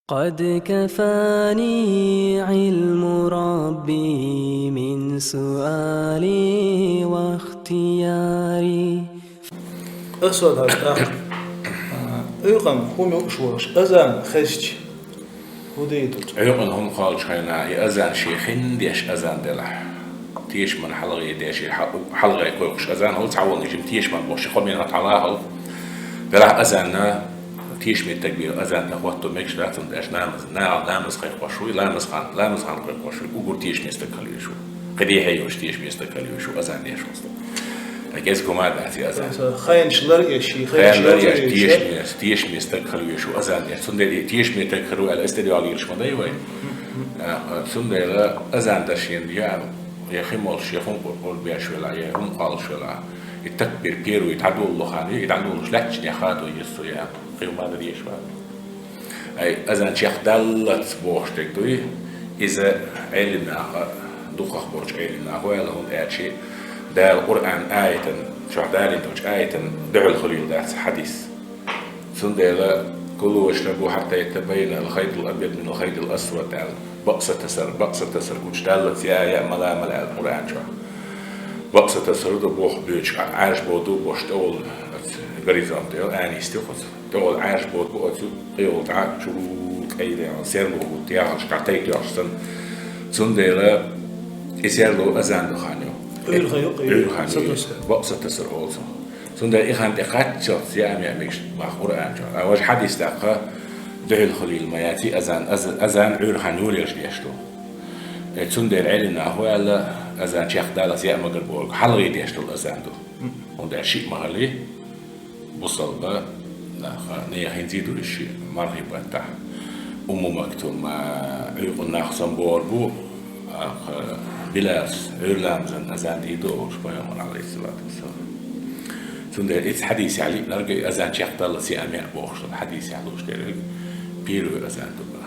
قد كفاني علم ربي من سؤالي واختياري. أسود هستاق أيقن هم يقشوش أذان خشج وديتوت أيقن هم قال شينا أذان شيخين ديش أذان دلح تيش من حلقة ديش حلقة يقولش أذان هو تعاون يجيب تيش من بوش خد منها تعالى دلح أذان تيش من التكبير أذان تقوتو ميكش لاتن ديش نامز خير قشوي لامز خان خير قشوي وقول تيش ميستقل يشو قديه هيوش تيش ميستقل يشو أذان ديش وصل كيس كمان دعتي أذان خاين شلر يشي خاين شلر يش تيش ميستقل يشو أذان ديش سندي تيش ميستقل على استدلال يرش مداي وين سندي لا أذان دشين يعني يا أخي مالش يفهم قول بيش ولا يهم قالش ولا التكبير بيرو يتعدوا الله عليه يتعدوا مش لحش يخاطو يسو يا قيم ما ندريش بقى أي أذان شيخ دلت بوش تكتوي إذا علنا دقق بوش علنا هو لهم أشي ده القرآن آية شو دارين توش آية دعو الخليل ده حديث سندي لا كلوا واشربوا حتى يتبين الخيط الأبيض من الخيط الأسود ده بقصة تسر كوش دالت يا ملا القرآن شو بقصة تسر ده بوح بيش عاش بودو بوش تقول غريزان تقول أنا يستيقظ تقول عاش بود بقول تقول تعال شو كيدا سيرمو تياش كعتيك تياش سندي لا يسيرلو أذان دخانيو بقصة تسر أولسو سندي إخان تقاتشت سيام مش مع قرآن شو أوج حديث تقى دعي الخليل ما يأتي أذان عير خانول يشتو سندي العلنا هو على أذان شيخ دالا سيام مقربول حلقي يشتو الأذان دو وده شيء مغلي بوصل ده نيا هنزيدو الشيء مرحبا تاع مكتوم عيق ناخصن بوربو بلاس عيرلامزن أذان ديدو شبيان عليه الصلاة والسلام سندي إذ حديث علي نرجع أذان شيخ دالا سيام بوخش الحديث على وش بيرو أذان دو